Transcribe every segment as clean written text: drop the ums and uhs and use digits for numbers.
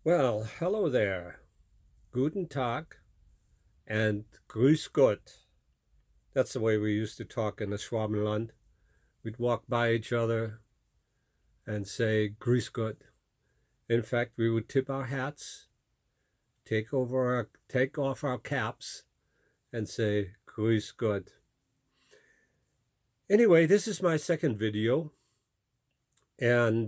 Well, hello there. Guten Tag and Grüß Gott. That's the way we used to talk in the Schwabenland. We'd walk by each other and say Grüß Gott. In fact, we would tip our hats, take off our caps, and say Grüß Gott. Anyway, this is my second video, and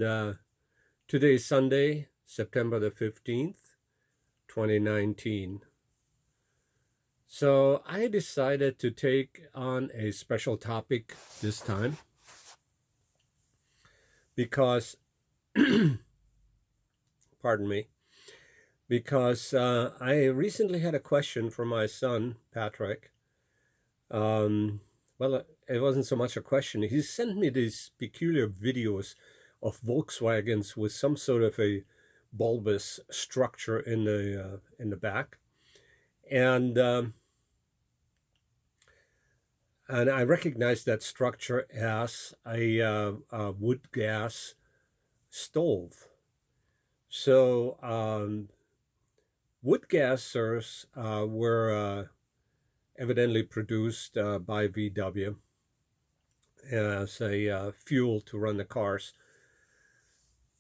today's Sunday, September the 15th, 2019. So I decided to take on a special topic this time because, pardon me, because I recently had a question from my son, Patrick. Well, it wasn't so much a question. He sent me these peculiar videos of Volkswagens with some sort of a bulbous structure in the back, and and I recognized that structure as a wood gas stove. So wood gassers were evidently produced by VW as a fuel to run the cars.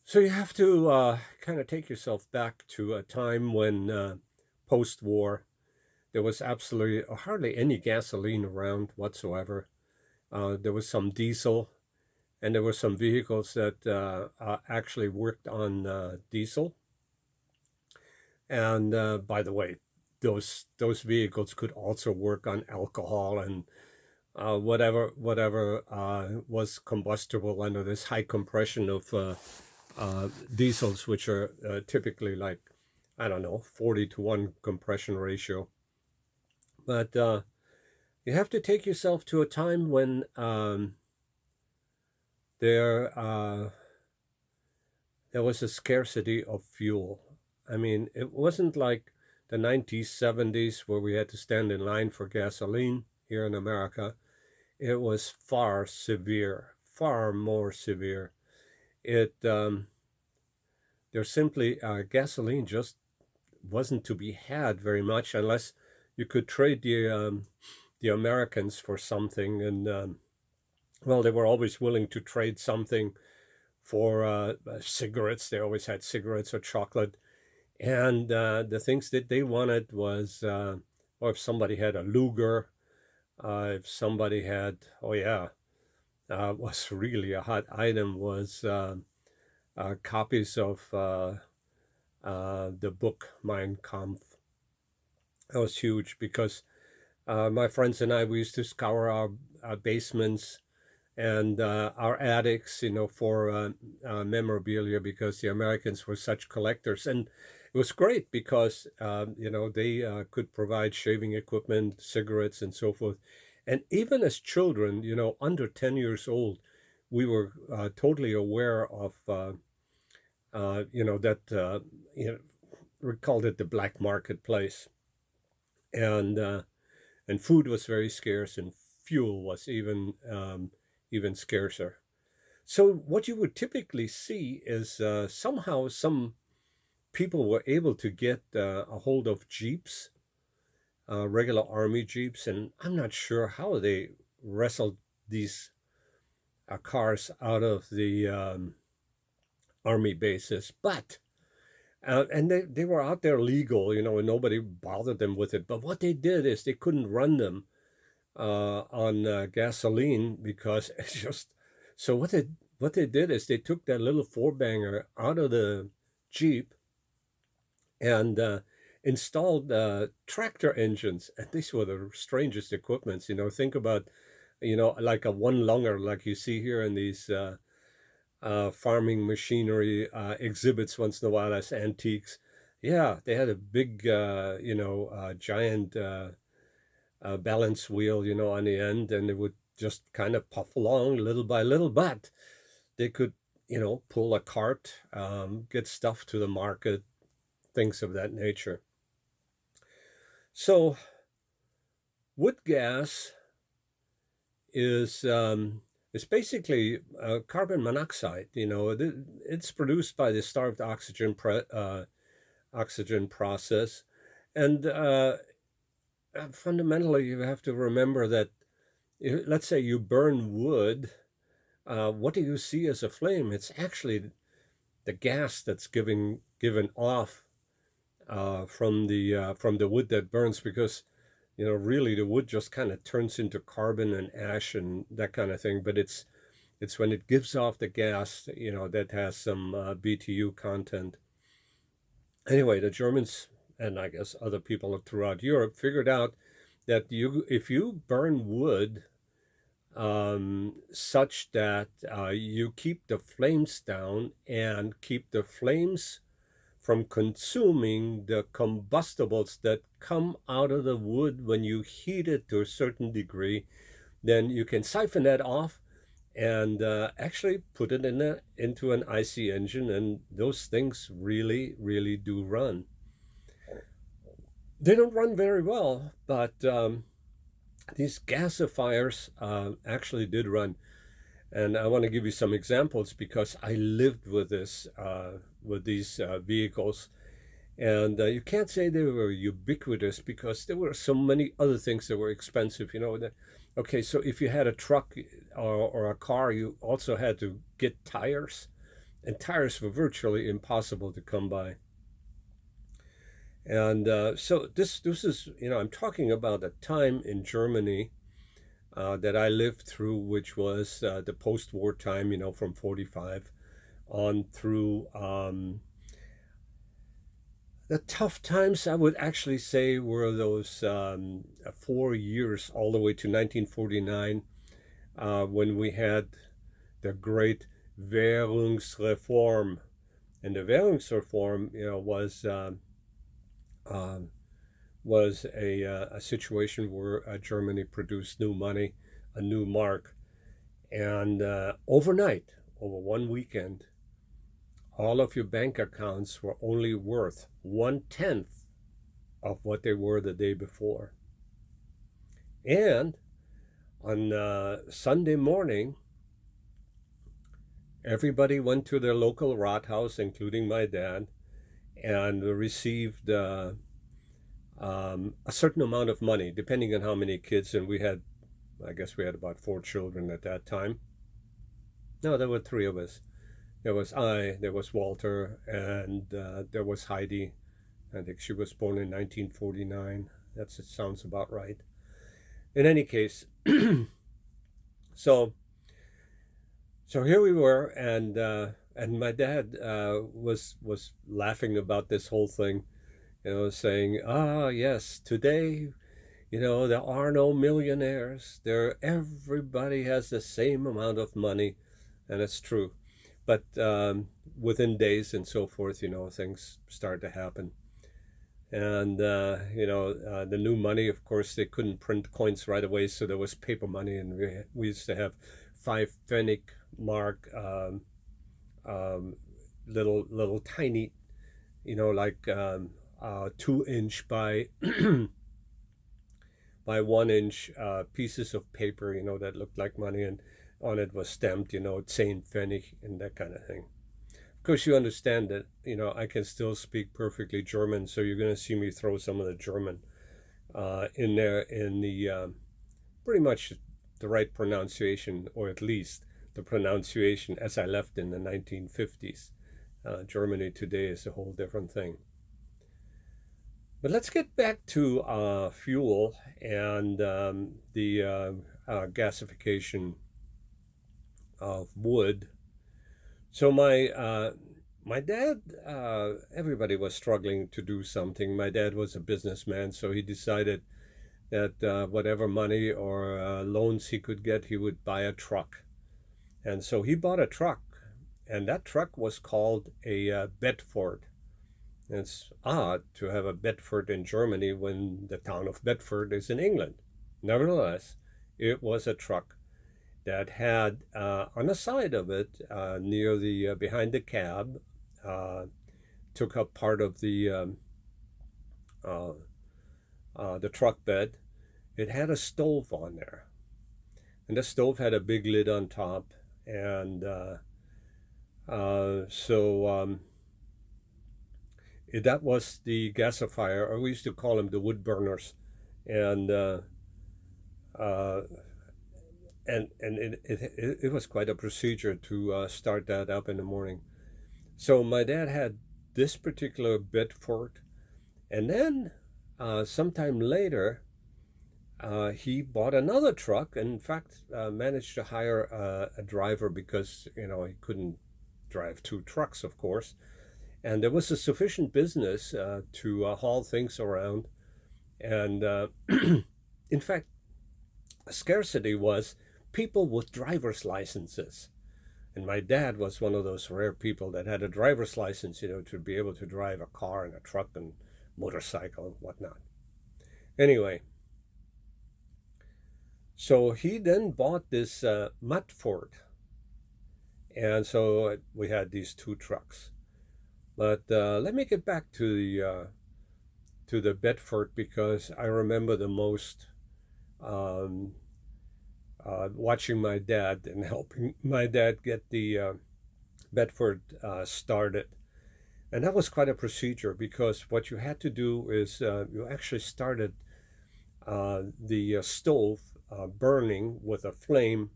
So you have to kind of take yourself back to a time when post-war there was absolutely hardly any gasoline around whatsoever. There was some diesel, and there were some vehicles that actually worked on diesel. And by the way, those vehicles could also work on alcohol and whatever was combustible under this high compression of diesels, which are typically like, I don't know, 40-to-1 compression ratio. But you have to take yourself to a time when there there was a scarcity of fuel. I mean, it wasn't like the 1970s where we had to stand in line for gasoline here in America. It was far severe, far more severe. It there simply gasoline just wasn't to be had very much unless you could trade the Americans for something, and well, they were always willing to trade something for cigarettes. They always had cigarettes or chocolate. And the things that they wanted was, or if somebody had a Luger, if somebody had, oh yeah, was really a hot item was copies of the book Mein Kampf. That was huge because my friends and I, we used to scour our basements and our attics, for memorabilia because the Americans were such collectors. And it was great because, they could provide shaving equipment, cigarettes, and so forth. And even as children, under 10 years old, we were totally aware of, that, we called it the black marketplace. And, and food was very scarce and fuel was even scarcer. So what you would typically see is somehow some people were able to get a hold of Jeeps, regular army Jeeps, and I'm not sure how they wrestled these cars out of the army bases, but and they were out there legal, and nobody bothered them with it. But what they did is they couldn't run them on gasoline because it's just so what they did is they took that little four banger out of the Jeep and installed tractor engines, and these were the strangest equipments. Think about like a one lunger like you see here in these farming machinery exhibits once in a while as antiques. Yeah, they had a big giant balance wheel, on the end, and it would just kind of puff along little by little. But they could, pull a cart, get stuff to the market, things of that nature. So wood gas is basically carbon monoxide. It's produced by the starved oxygen oxygen process. And fundamentally, you have to remember that, let's say you burn wood, what do you see as a flame? It's actually the gas that's given off from the wood that burns, because really the wood just kind of turns into carbon and ash and that kind of thing. But it's when it gives off the gas, that has some BTU content. Anyway, the Germans, and I guess other people throughout Europe, figured out that if you burn wood such that you keep the flames down and keep the flames from consuming the combustibles that come out of the wood when you heat it to a certain degree, then you can siphon that off and actually put it into an IC engine, and those things really, really do run. They don't run very well, but these gasifiers actually did run. And I want to give you some examples because I lived with these vehicles. And you can't say they were ubiquitous because there were so many other things that were expensive. Okay, so if you had a truck or a car, you also had to get tires, and tires were virtually impossible to come by. And so this is, I'm talking about a time in Germany that I lived through, which was the post-war time, from 45 on through. The tough times, I would actually say, were those 4 years all the way to 1949, when we had the great Währungsreform. And the Währungsreform, was a situation where Germany produced new money, a new mark, and overnight, over one weekend, all of your bank accounts were only worth 1/10 of what they were the day before. And on Sunday morning, everybody went to their local Rathaus, including my dad, and received a certain amount of money, depending on how many kids. And I guess we had about 4 children at that time. No, there were 3 of us. There was there was Walter, and there was Heidi. I think she was born in 1949. It sounds about right. In any case, so here we were, and my dad was laughing about this whole thing, saying, yes, today, there are no millionaires. Everybody has the same amount of money, and it's true. But within days and so forth, things start to happen. And, the new money, of course, they couldn't print coins right away, so there was paper money, and we used to have 5 Pfennig mark, little tiny, like 2-inch by by 1-inch pieces of paper, that looked like money, and on it was stamped, 10 Pfennig and that kind of thing. Of course, you understand that, I can still speak perfectly German, so you're going to see me throw some of the German in there in the pretty much the right pronunciation, or at least the pronunciation as I left in the 1950s. Germany today is a whole different thing. But let's get back to fuel and the gasification of wood. So my dad, everybody was struggling to do something. My dad was a businessman, so he decided that whatever money or loans he could get, he would buy a truck. And so he bought a truck, and that truck was called a Bedford. And it's odd to have a Bedford in Germany when the town of Bedford is in England. Nevertheless, it was a truck that had on the side of it, near the behind the cab, took up part of the truck bed. It had a stove on there, and the stove had a big lid on top, and so that was the gasifier, or we used to call them the wood burners, and uh, it was quite a procedure to start that up in the morning. So my dad had this particular Bedford, and then sometime later he bought another truck. And in fact, managed to hire a driver because he couldn't drive two trucks, of course. And there was a sufficient business to haul things around. And in fact, scarcity was people with driver's licenses. And my dad was one of those rare people that had a driver's license, to be able to drive a car and a truck and motorcycle and whatnot. Anyway, so he then bought this Mudford, and so we had these two trucks. But let me get back to the Bedford because I remember the most um, watching my dad and helping my dad get the Bedford started. And that was quite a procedure because what you had to do is you actually started the stove burning with a flame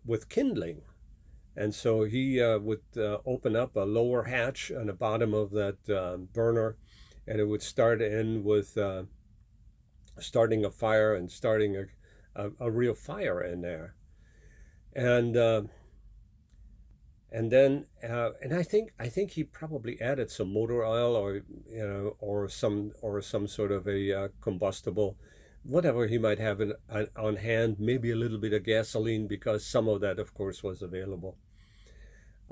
with kindling. And so he would open up a lower hatch on the bottom of that burner, and it would start in with starting a fire and starting a real fire in there. And and I think he probably added some motor oil or or some sort of a combustible, whatever he might have on hand, maybe a little bit of gasoline because some of that, of course, was available.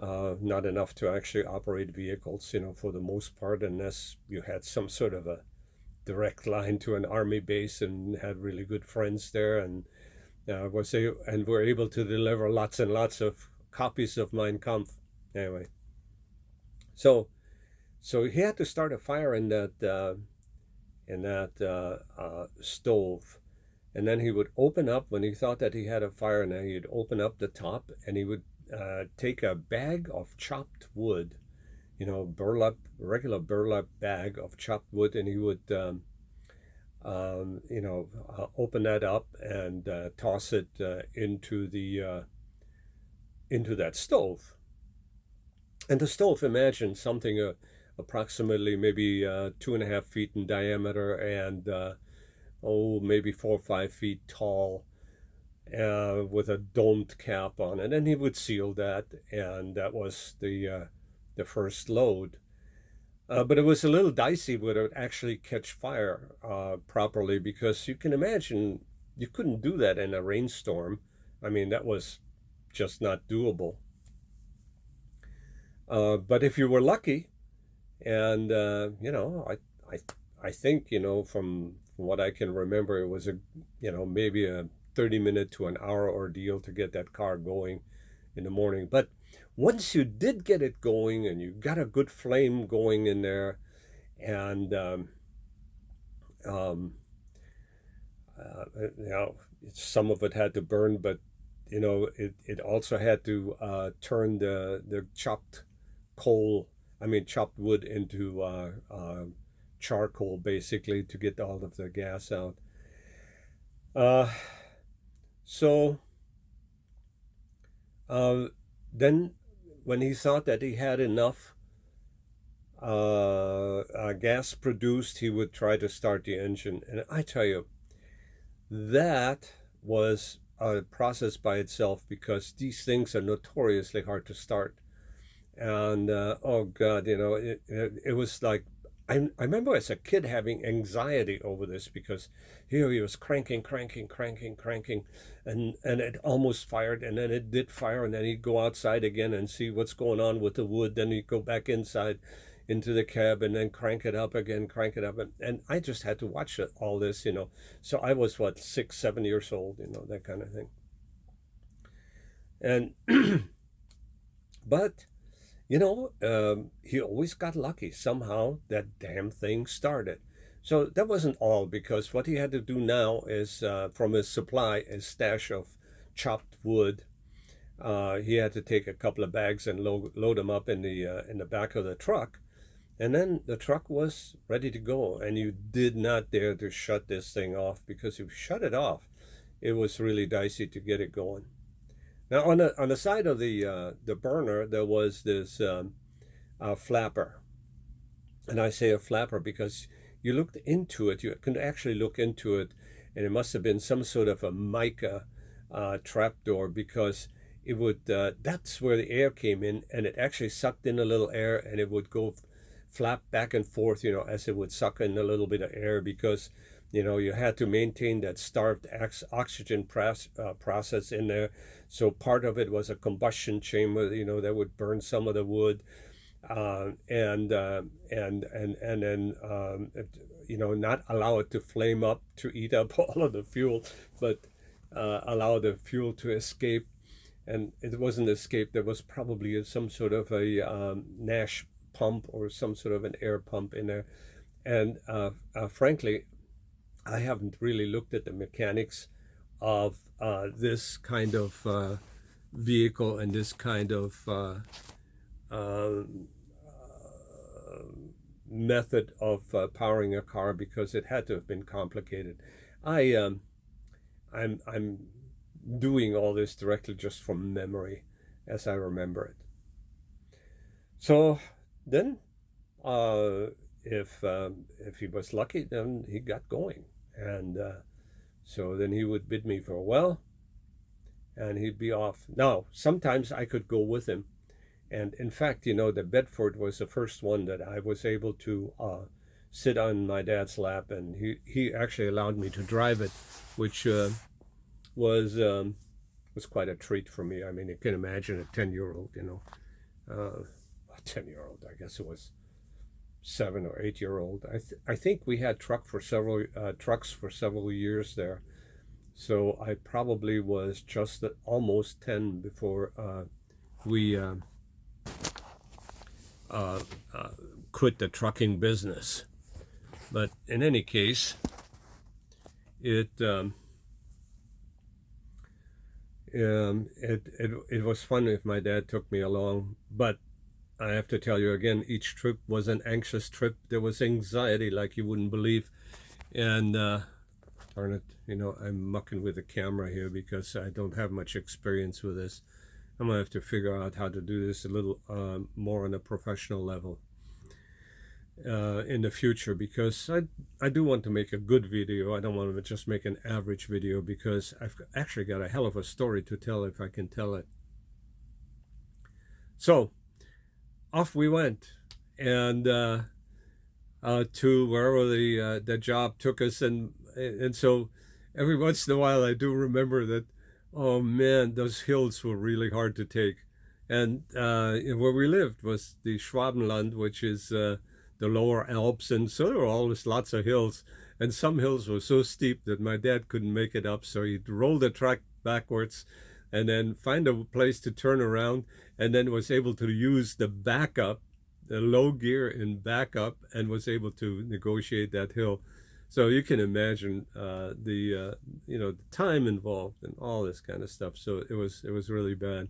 Not enough to actually operate vehicles, for the most part, unless you had some sort of a direct line to an army base and had really good friends there, and were able to deliver lots and lots of copies of Mein Kampf. Anyway, so he had to start a fire in that stove, and then he would open up when he thought that he had a fire, and then he'd open up the top, and he would take a bag of chopped wood, burlap, regular burlap bag of chopped wood, and he would open that up and toss it into that stove. And the stove, imagine something approximately maybe 2.5 feet in diameter and maybe 4 or 5 feet tall, with a domed cap on it. And he would seal that, and that was the first load. But it was a little dicey whether it actually catch fire properly, because you can imagine you couldn't do that in a rainstorm. I mean, that was just not doable. But if you were lucky, and I think from what I can remember, it was maybe a 30-minute to an hour ordeal to get that car going in the morning. But once you did get it going and you got a good flame going in there, and um, some of it had to burn, but it also had to turn the chopped coal, I mean chopped wood, into charcoal, basically, to get all of the gas out. Uh, so uh, then, when he thought that he had enough gas produced, he would try to start the engine. And I tell you, that was a process by itself, because these things are notoriously hard to start. And oh God, it was like, I remember as a kid having anxiety over this, because here he was cranking, cranking, cranking, cranking, and it almost fired, and then it did fire, and then he'd go outside again and see what's going on with the wood. Then he'd go back inside into the cab and then crank it up again, crank it up. And I just had to watch all this, So I was, what, 6, 7 years old, that kind of thing. And, but, he always got lucky. Somehow that damn thing started. So that wasn't all, because what he had to do now is, from his supply, his stash of chopped wood, he had to take a couple of bags and load them up in the back of the truck. And then the truck was ready to go, and you did not dare to shut this thing off, because if you shut it off, it was really dicey to get it going. Now, on the side of the burner, there was this flapper, and I say a flapper because you looked into it. You could actually look into it, and it must have been some sort of a mica trapdoor, because it would. That's where the air came in, and it actually sucked in a little air, and it would go flap back and forth, as it would suck in a little bit of air, because you had to maintain that starved oxygen process in there. So part of it was a combustion chamber, that would burn some of the wood, and then not allow it to flame up to eat up all of the fuel, but allow the fuel to escape. And it wasn't escape. There was probably some sort of a Nash pump or some sort of an air pump in there. And frankly, I haven't really looked at the mechanics of this kind of vehicle and this kind of uh, method of powering a car, because it had to have been complicated. I'm doing all this directly just from memory, as I remember it. So then, if he was lucky, then he got going, and so then he would bid me farewell, and he'd be off. Now, sometimes I could go with him, and in fact, the Bedford was the first one that I was able to sit on my dad's lap, and he actually allowed me to drive it, which was quite a treat for me. I mean, you can imagine a 10-year-old, a 10-year-old, I guess it was 7 or 8-year-old. I think we had trucks for several years there. So I probably was just almost 10 before we quit the trucking business. But in any case, it was fun if my dad took me along. But I have to tell you again, each trip was an anxious trip. There was anxiety like you wouldn't believe. And darn it, I'm mucking with the camera here because I don't have much experience with this. I'm gonna have to figure out how to do this a little more on a professional level in the future, because I do want to make a good video. I don't want to just make an average video, because I've actually got a hell of a story to tell if I can tell it. So off we went, and to wherever the job took us, and so every once in a while I do remember that, oh man, those hills were really hard to take. And where we lived was the Schwabenland, which is the lower Alps, and so there were always lots of hills, and some hills were so steep that my dad couldn't make it up, so he'd roll the truck backwards and then find a place to turn around, and then was able to use the backup, the low gear in backup, and was able to negotiate that hill. So you can imagine the time involved and all this kind of stuff. So it was really bad.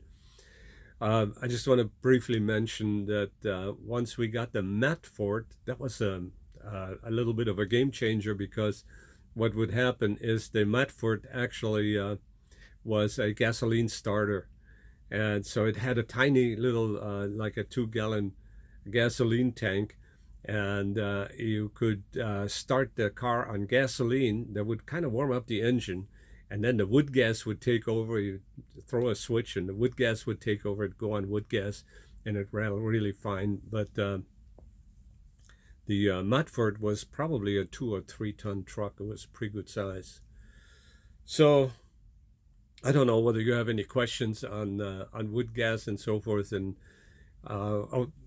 I just want to briefly mention that once we got the Matford, that was a little bit of a game changer, because what would happen is the Matford actually was a gasoline starter. And so it had a tiny little, like a 2-gallon gasoline tank. And you could start the car on gasoline that would kind of warm up the engine, and then the wood gas would take over. You throw a switch and the wood gas would take over. It'd go on wood gas, and it ran really fine. But the Matford was probably a 2 or 3 ton truck. It was pretty good size. So I don't know whether you have any questions on wood gas and so forth. And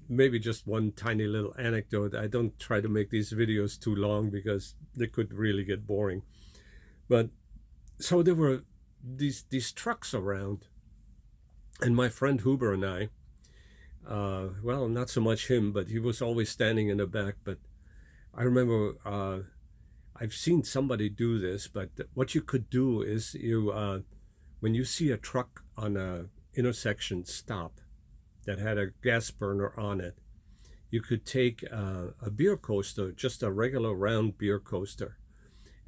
maybe just one tiny little anecdote. I don't try to make these videos too long because they could really get boring. But so there were these trucks around, and my friend Huber and I, well, not so much him, but he was always standing in the back. But I remember I've seen somebody do this, but what you could do is when you see a truck on a intersection stop that had a gas burner on it, you could take a beer coaster, just a regular round beer coaster,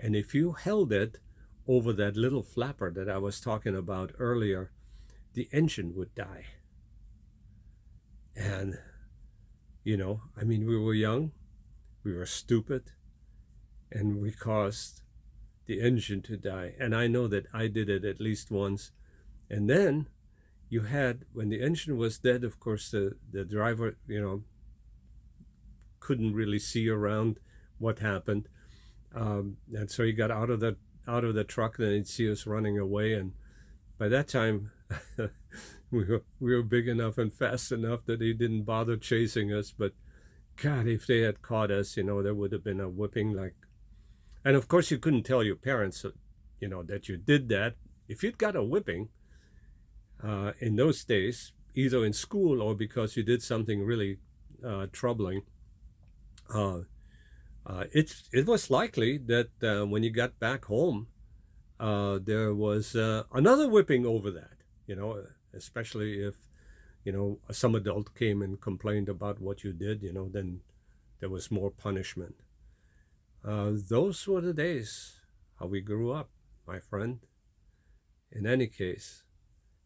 and if you held it over that little flapper that I was talking about earlier, the engine would die. And, I mean, we were young, we were stupid, and we caused the engine to die. And I know that I did it at least once. And then you had, when the engine was dead, of course, the driver, couldn't really see around what happened. And so he got out of the truck, then he'd see us running away. And by that time, we were big enough and fast enough that he didn't bother chasing us. But God, if they had caught us, there would have been a whipping like. And of course, you couldn't tell your parents, that you did that. If you'd got a whipping in those days, either in school or because you did something really troubling, it was likely that when you got back home, there was another whipping over that. Especially if some adult came and complained about what you did. Then there was more punishment. Those were the days how we grew up, my friend. In any case,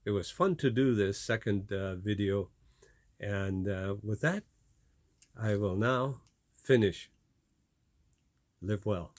it was fun to do this second video, and with that, I will now finish. Live well.